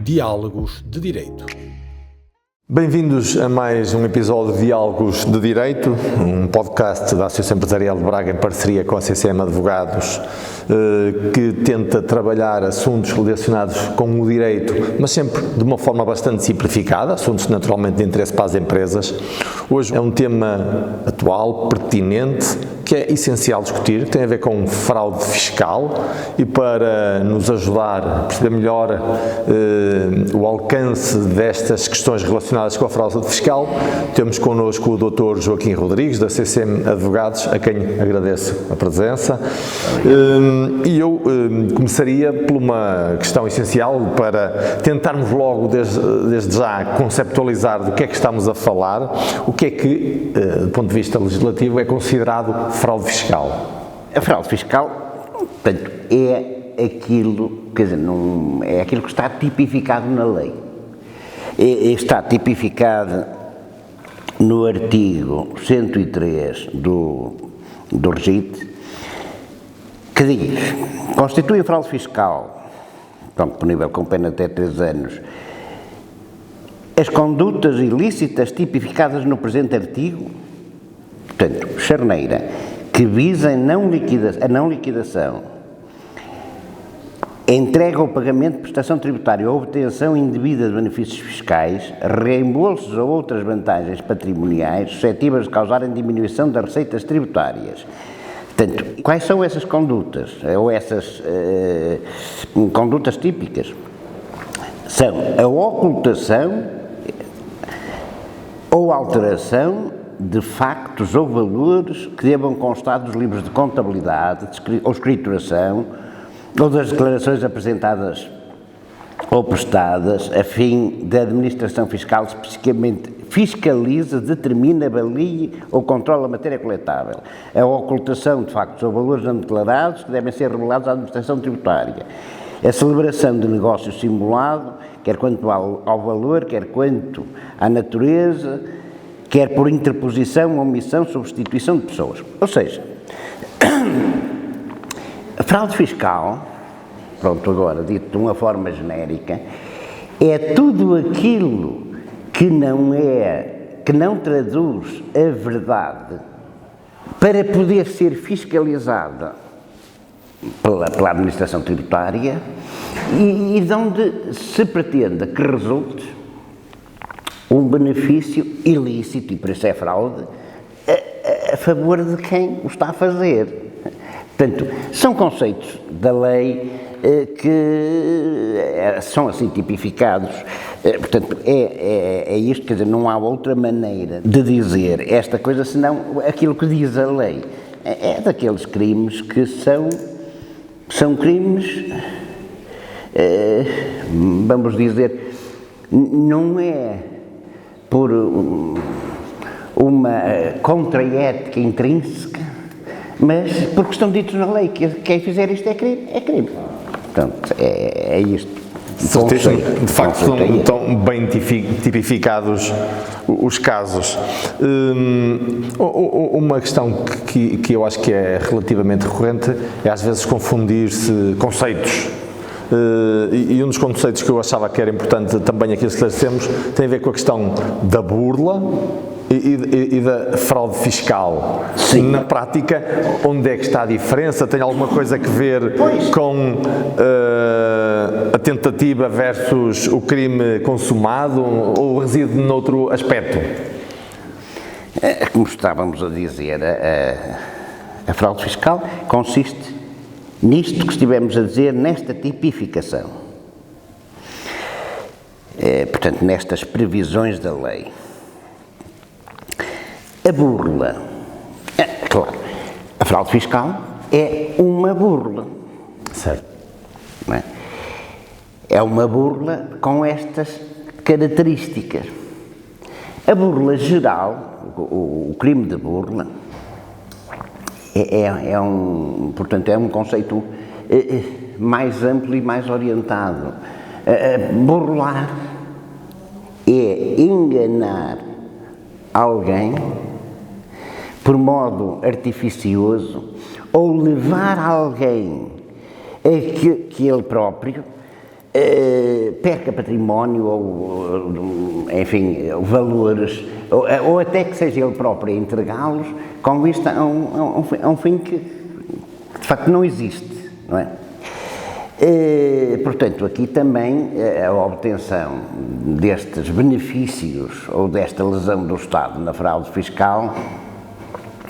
Diálogos de Direito. Bem-vindos a mais um episódio de Diálogos de Direito, um podcast da Associação Empresarial de Braga em parceria com a CCM Advogados, que tenta trabalhar assuntos relacionados com o direito, mas sempre de uma forma bastante simplificada, assuntos naturalmente de interesse para as empresas. Hoje é um tema atual, pertinente, que é essencial discutir, que tem a ver com fraude fiscal, e para nos ajudar a perceber melhor o alcance destas questões relacionadas com a fraude fiscal, temos connosco o Dr. Joaquim Rodrigues, da CCM Advogados, a quem agradeço a presença. E eu começaria por uma questão essencial para tentarmos logo, desde já, conceptualizar do que é que estamos a falar, o que é que, do ponto de vista legislativo, é considerado fraude fiscal. A fraude fiscal, portanto, é aquilo, quer dizer, não, é aquilo que está tipificado na lei. Está tipificado no artigo 103 do REGIT, que diz: constitui a fraude fiscal, punível com pena até 3 anos, as condutas ilícitas tipificadas no presente artigo, portanto, charneira, que visem a não liquidação, entrega ou pagamento de prestação tributária ou obtenção indevida de benefícios fiscais, reembolsos ou outras vantagens patrimoniais suscetíveis de causarem diminuição das receitas tributárias. Portanto, quais são essas condutas, ou essas condutas típicas? São a ocultação ou alteração de factos ou valores que devam constar dos livros de contabilidade ou escrituração ou das declarações apresentadas ou prestadas a fim da administração fiscal especificamente fiscaliza, determina, avalie ou controla a matéria coletável. A ocultação de factos ou valores não declarados que devem ser revelados à administração tributária. A celebração de negócio simulado, quer quanto ao valor, quer quanto à natureza, quer por interposição, omissão, substituição de pessoas. Ou seja, a fraude fiscal, agora dito de uma forma genérica, é tudo aquilo que não traduz a verdade para poder ser fiscalizada pela administração tributária e de onde se pretenda que resulte um benefício ilícito, e por isso é fraude, a favor de quem o está a fazer. Portanto, são conceitos da lei que são assim tipificados. Portanto, é isto, quer dizer, não há outra maneira de dizer esta coisa senão aquilo que diz a lei. É daqueles crimes que são crimes, vamos dizer, não é por uma contra-ética intrínseca, mas porque estão ditos na lei que quem fizer isto é crime. Portanto, é isto. De facto, estão bem tipificados os casos. Uma questão que eu acho que é relativamente recorrente é às vezes confundir-se conceitos. E um dos conceitos que eu achava que era importante também aqui esclarecermos tem a ver com a questão da burla e da fraude fiscal. Sim. Na prática, onde é que está a diferença? Tem alguma coisa a ver com a tentativa versus o crime consumado, ou reside noutro aspecto? Como estávamos a dizer, a fraude fiscal consiste nisto que estivemos a dizer, nesta tipificação. Portanto, nestas previsões da lei. A burla, claro, a fraude fiscal é uma burla. Certo. Não é? É uma burla com estas características. A burla geral, o crime de burla, portanto, é um conceito mais amplo e mais orientado. Burlar é enganar alguém por modo artificioso ou levar alguém a que ele próprio perca património ou, enfim, valores, ou até que seja ele próprio a entregá-los, com vista a um fim que de facto não existe, não é? Portanto, aqui também a obtenção destes benefícios ou desta lesão do Estado na fraude fiscal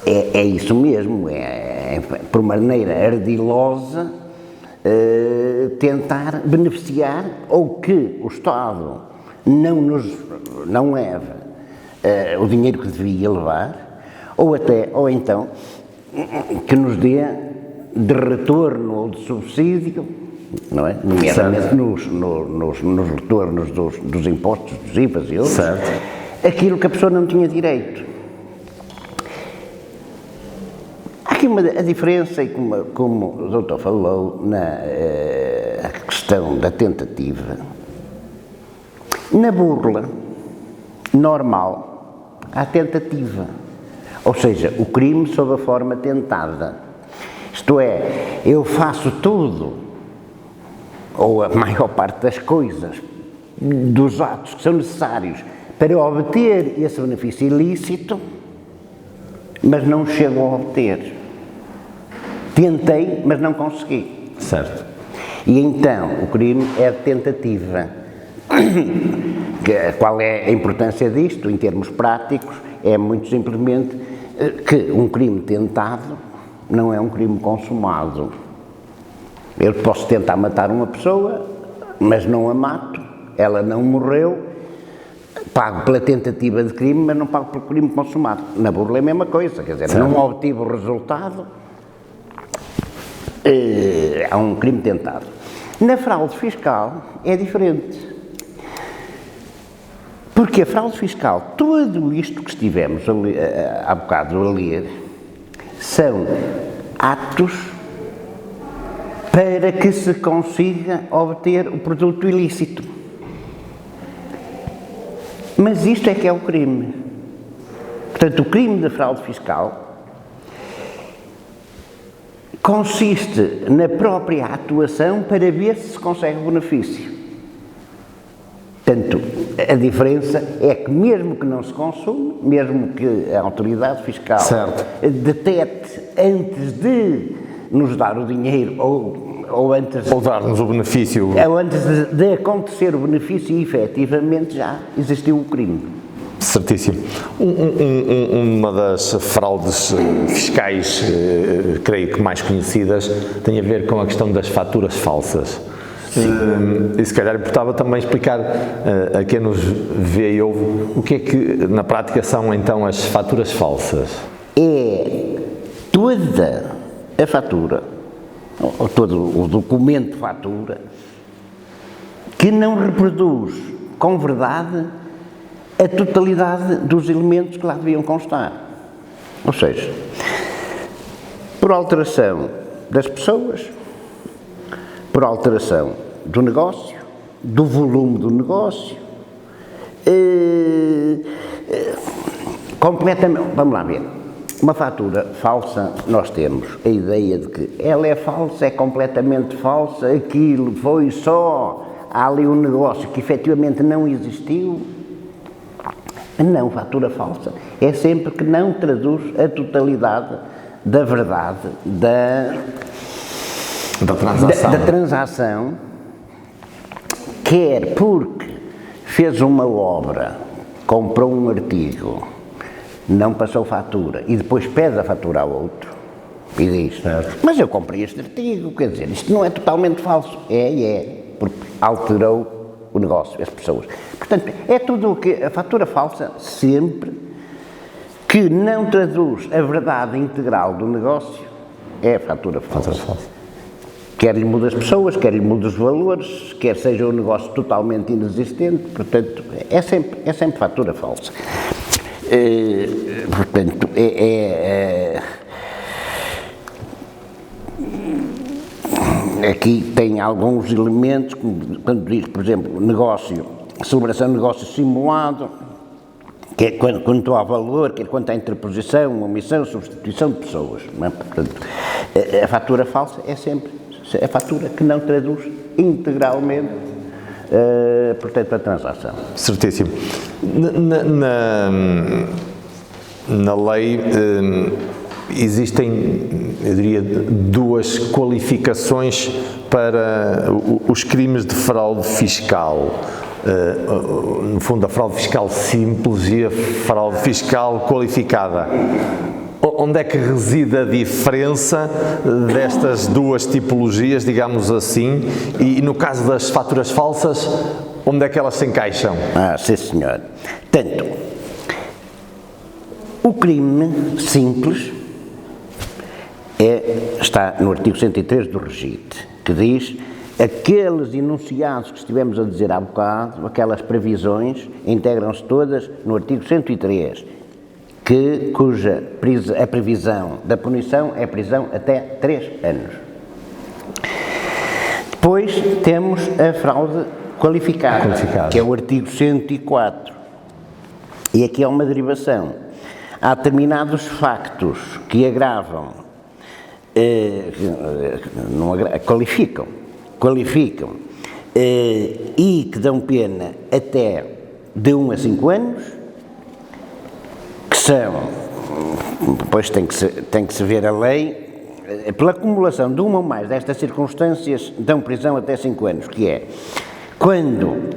é isso mesmo, por maneira ardilosa tentar beneficiar ou que o Estado não leve o dinheiro que devia levar, ou então que nos dê de retorno ou de subsídio, não é? Nomeadamente nos retornos dos impostos, dos IVAs e outros, aquilo que a pessoa não tinha direito. Há aqui a diferença, e como o doutor falou, na questão da tentativa. Na burla normal, há tentativa, ou seja, o crime sob a forma tentada. Isto é, eu faço tudo, ou a maior parte das coisas, dos atos que são necessários para obter esse benefício ilícito, mas não chego a obter. Tentei, mas não consegui. Certo. E então, o crime é de tentativa. Qual é a importância disto, em termos práticos? É muito simplesmente que um crime tentado não é um crime consumado. Eu posso tentar matar uma pessoa, mas não a mato, ela não morreu, pago pela tentativa de crime, mas não pago pelo crime consumado. Na burla é a mesma coisa, quer dizer, não obtive o resultado, há um crime tentado. Na fraude fiscal é diferente. Porque a fraude fiscal, tudo isto que estivemos há bocado a ler, são atos para que se consiga obter o produto ilícito. Mas isto é que é o crime. Portanto, o crime da fraude fiscal consiste na própria atuação para ver se consegue o benefício. Portanto, a diferença é que mesmo que não se consume, mesmo que a autoridade fiscal detete antes de nos dar o dinheiro ou antes... Ou dar-nos o benefício. Ou antes de acontecer o benefício, efetivamente já existiu o crime. Certíssimo. Uma das fraudes fiscais, creio que mais conhecidas, tem a ver com a questão das faturas falsas. E se calhar importava também explicar a quem nos vê e ouve o que é que na prática são então as faturas falsas. É toda a fatura, ou todo o documento de fatura, que não reproduz com verdade a totalidade dos elementos que lá deviam constar. Ou seja, por alteração das pessoas, por alteração do negócio, do volume do negócio, completamente, vamos lá ver, uma fatura falsa, nós temos a ideia de que ela é falsa, é completamente falsa, aquilo foi só, há ali um negócio que efetivamente não existiu. Não, fatura falsa é sempre que não traduz a totalidade da verdade da transação, quer porque fez uma obra, comprou um artigo, não passou fatura e depois pede a fatura ao outro e diz, mas eu comprei este artigo, quer dizer, isto não é totalmente falso. É, porque alterou o negócio, as pessoas. Portanto, é tudo o que a fatura falsa, sempre que não traduz a verdade integral do negócio, é a fatura falsa. Quer lhe muda as pessoas, quer lhe muda os valores, quer seja um negócio totalmente inexistente, portanto, é sempre fatura falsa. Portanto, aqui tem alguns elementos, quando diz, por exemplo, negócio, celebração de negócio simulado, que é quanto ao valor, que é quanto à interposição, omissão, substituição de pessoas. Não é? Portanto, a fatura falsa é sempre a fatura que não traduz integralmente portanto, a transação. Certíssimo. Na lei existem, eu diria, duas qualificações para os crimes de fraude fiscal. No fundo, a fraude fiscal simples e a fraude fiscal qualificada. Onde é que reside a diferença destas duas tipologias, digamos assim, e no caso das faturas falsas, onde é que elas se encaixam? Sim, senhor. Tanto, o crime simples está no artigo 103 do REGIT, que diz aqueles enunciados que estivemos a dizer há bocado, aquelas previsões, integram-se todas no artigo 103, cuja a previsão da punição é prisão até 3 anos. Depois temos a fraude qualificada, que é o artigo 104. E aqui é uma derivação. Há determinados factos que agravam, qualificam e que dão pena até de 1 a 5 anos, que são, depois tem que se ver a lei, pela acumulação de uma ou mais destas circunstâncias, dão prisão até 5 anos, que é quando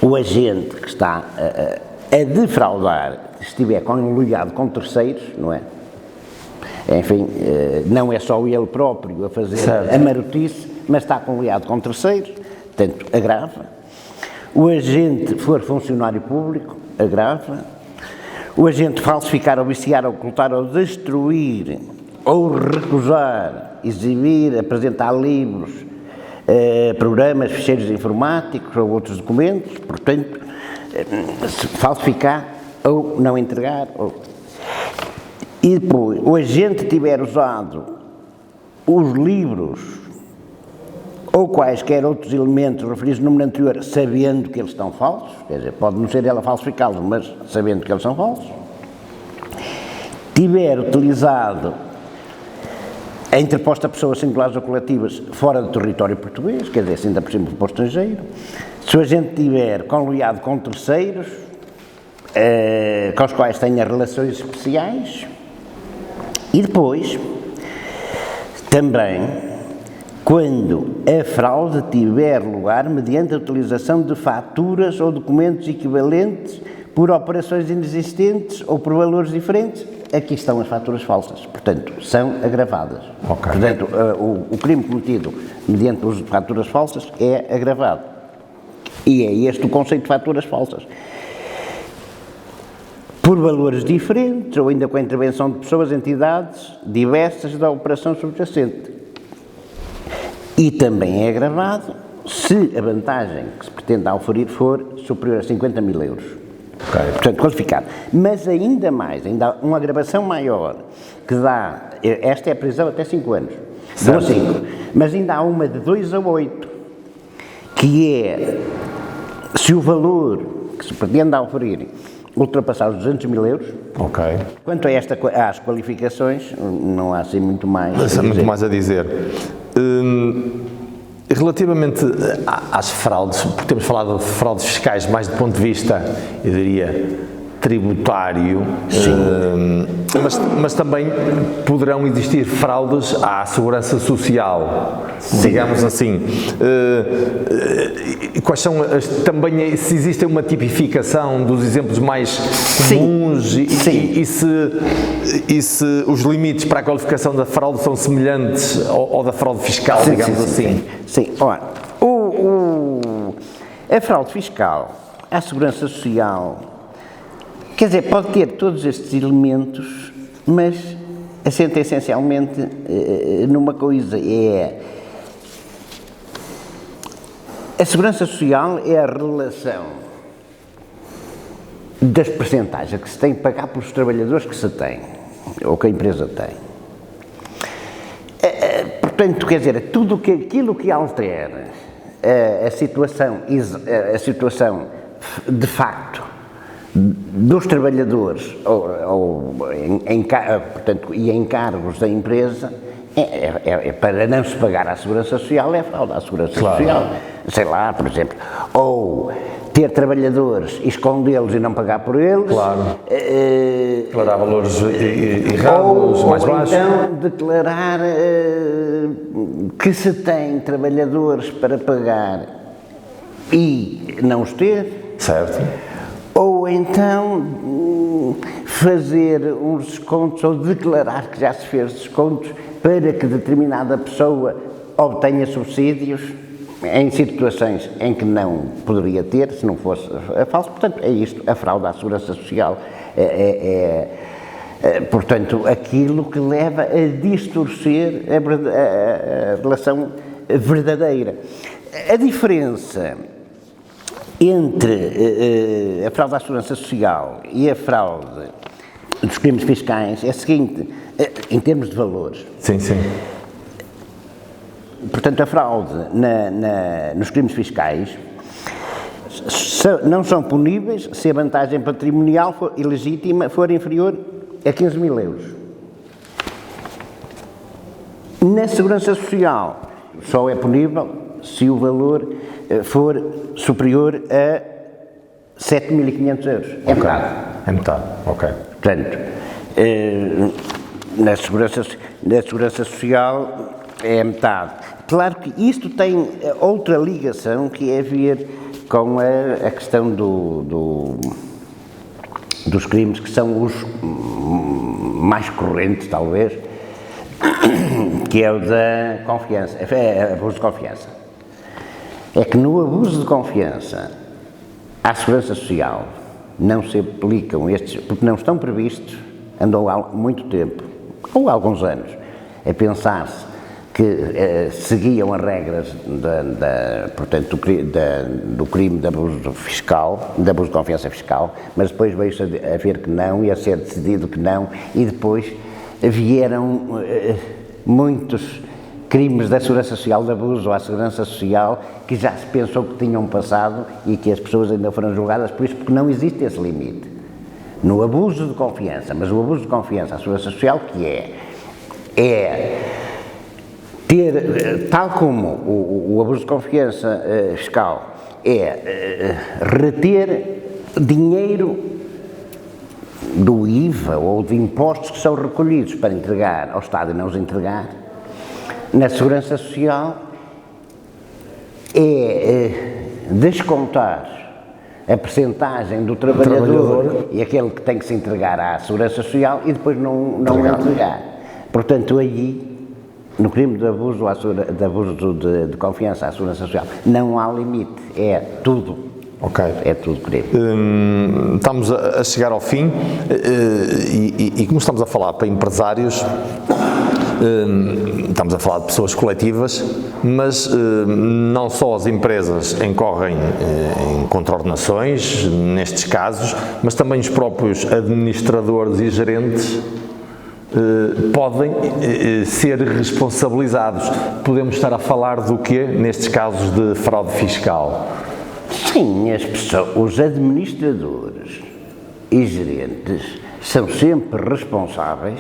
o agente que está a defraudar estiver conluiado com terceiros, não é? Enfim, não é só ele próprio a fazer a marotice, mas está conluiado com terceiros, portanto, agrava. O agente for funcionário público, agrava. O agente falsificar, ou viciar, ou ocultar, ou destruir, ou recusar, exibir, apresentar livros, programas, ficheiros informáticos ou outros documentos, portanto, falsificar ou não entregar. E depois, o agente tiver usado os livros ou quaisquer outros elementos referidos no número anterior, sabendo que eles estão falsos, quer dizer, pode não ser ela falsificá-los, mas sabendo que eles são falsos, tiver utilizado a interposta pessoas singulares ou coletivas fora do território português, quer dizer, ainda por cima para o estrangeiro, se o agente tiver conluiado com terceiros, com os quais tenha relações especiais, e depois, também, quando a fraude tiver lugar mediante a utilização de faturas ou documentos equivalentes por operações inexistentes ou por valores diferentes, aqui estão as faturas falsas, portanto, são agravadas. Okay. Portanto, o crime cometido mediante o uso de faturas falsas é agravado. E é este o conceito de faturas falsas. Por valores diferentes ou ainda com a intervenção de pessoas, entidades diversas da operação subjacente. E também é agravado se a vantagem que se pretende auferir for superior a 50 mil euros. Okay. Portanto, qualificado. Mas ainda mais, ainda há uma agravação maior, que dá, esta é a prisão até 5 anos, 2 a 5, mas ainda há uma de 2 a 8, que é, se o valor que se pretende auferir ultrapassar os 200 mil euros. Ok. Quanto a às qualificações, não há assim muito mais. Mas há muito mais a dizer. Relativamente às fraudes, porque temos falado de fraudes fiscais mais do ponto de vista, eu diria, tributário, mas também poderão existir fraudes à segurança social, digamos assim. Quais são também, se existe uma tipificação dos exemplos mais comuns e se os limites para a qualificação da fraude são semelhantes ao da fraude fiscal, digamos assim? Sim. Ora, a fraude fiscal à segurança social, quer dizer, pode ter todos estes elementos, mas assenta essencialmente numa coisa, a segurança social é a relação das percentagens que se tem que pagar pelos trabalhadores que se tem, ou que a empresa tem. Portanto, quer dizer, tudo aquilo que altera a situação de facto dos trabalhadores portanto, e encargos da empresa Para não se pagar à Segurança Social é fraude à Segurança Social. Sei lá, por exemplo, ou ter trabalhadores, escondê-los e não pagar por eles. Claro. Declarar valores errados, mais baixos. Ou então declarar que se tem trabalhadores para pagar e não os ter. Certo. Ou então fazer uns descontos ou declarar que já se fez descontos para que determinada pessoa obtenha subsídios em situações em que não poderia ter, se não fosse falso. Portanto, é isto, a fraude à Segurança Social. Portanto, aquilo que leva a distorcer a relação verdadeira. A diferença entre a fraude à Segurança Social e a fraude dos crimes fiscais é a seguinte, em termos de valores. Sim, sim. Portanto, a fraude nos crimes fiscais não são puníveis se a vantagem patrimonial ilegítima for inferior a 15 mil euros. Na Segurança Social, só é punível se o valor for superior a 7.500 euros. É metade. É metade, ok. Portanto, na Segurança Social é metade. Claro que isto tem outra ligação que é ver com a questão dos crimes que são os mais correntes, talvez, que é o da confiança, abuso de confiança. É que no abuso de confiança à Segurança Social não se aplicam estes, porque não estão previstos, andou há muito tempo, ou há alguns anos, a pensar-se que seguiam as regras portanto, do crime de abuso fiscal, de abuso de confiança fiscal, mas depois veio-se a ver que não, e a ser decidido que não, e depois vieram muitos crimes da Segurança Social, de abuso à Segurança Social, que já se pensou que tinham passado e que as pessoas ainda foram julgadas por isso, porque não existe esse limite. No abuso de confiança, mas o abuso de confiança à Segurança Social, que é ter, tal como o abuso de confiança fiscal, reter dinheiro do IVA ou de impostos que são recolhidos para entregar ao Estado e não os entregar. Na Segurança Social é descontar a percentagem do trabalhador e aquele que tem que se entregar à Segurança Social e depois não entregar. Portanto, aí, no crime de abuso de confiança à Segurança Social, não há limite, é tudo. Ok. É tudo crime. Estamos a chegar ao fim e como estamos a falar para empresários, estamos a falar de pessoas coletivas, mas não só as empresas incorrem em contraordenações, nestes casos, mas também os próprios administradores e gerentes podem ser responsabilizados. Podemos estar a falar do quê nestes casos de fraude fiscal? Sim, os administradores e gerentes são sempre responsáveis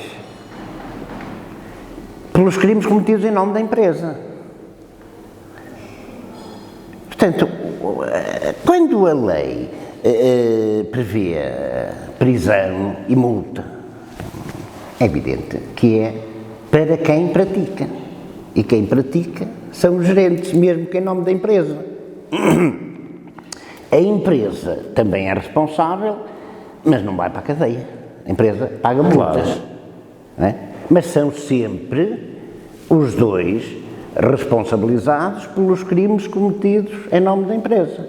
pelos crimes cometidos em nome da empresa. Portanto, quando a lei prevê prisão e multa, é evidente que é para quem pratica. E quem pratica são os gerentes, mesmo que em nome da empresa. A empresa também é responsável, mas não vai para a cadeia. A empresa paga multas. Não é? Mas são sempre os dois responsabilizados pelos crimes cometidos em nome da empresa.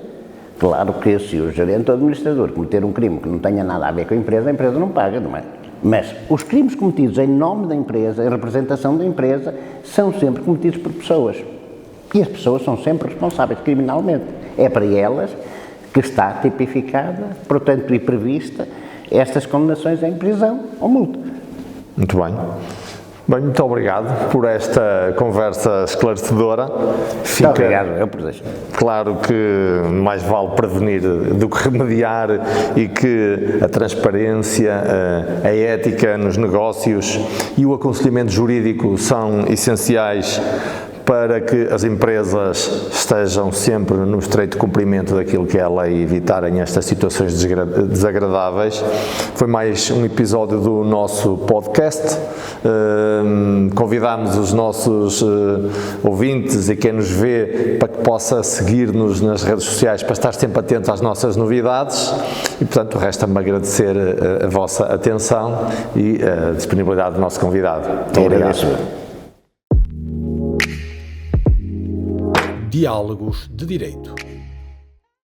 Claro que se o gerente ou administrador cometer um crime que não tenha nada a ver com a empresa não paga, não é? Mas os crimes cometidos em nome da empresa, em representação da empresa, são sempre cometidos por pessoas. E as pessoas são sempre responsáveis criminalmente. É para elas que está tipificada, portanto, e prevista estas condenações em prisão ou multa. Muito bem. Bem, muito obrigado por esta conversa esclarecedora. Muito obrigado, eu por deixar. Claro que mais vale prevenir do que remediar e que a transparência, a ética nos negócios e o aconselhamento jurídico são essenciais para que as empresas estejam sempre no estreito cumprimento daquilo que é a lei e evitarem estas situações desagradáveis. Foi mais um episódio do nosso podcast. Convidamos os nossos ouvintes e quem nos vê para que possa seguir-nos nas redes sociais para estar sempre atento às nossas novidades e, portanto, resta-me agradecer a vossa atenção e a disponibilidade do nosso convidado. Muito obrigado. Diálogos de Direito.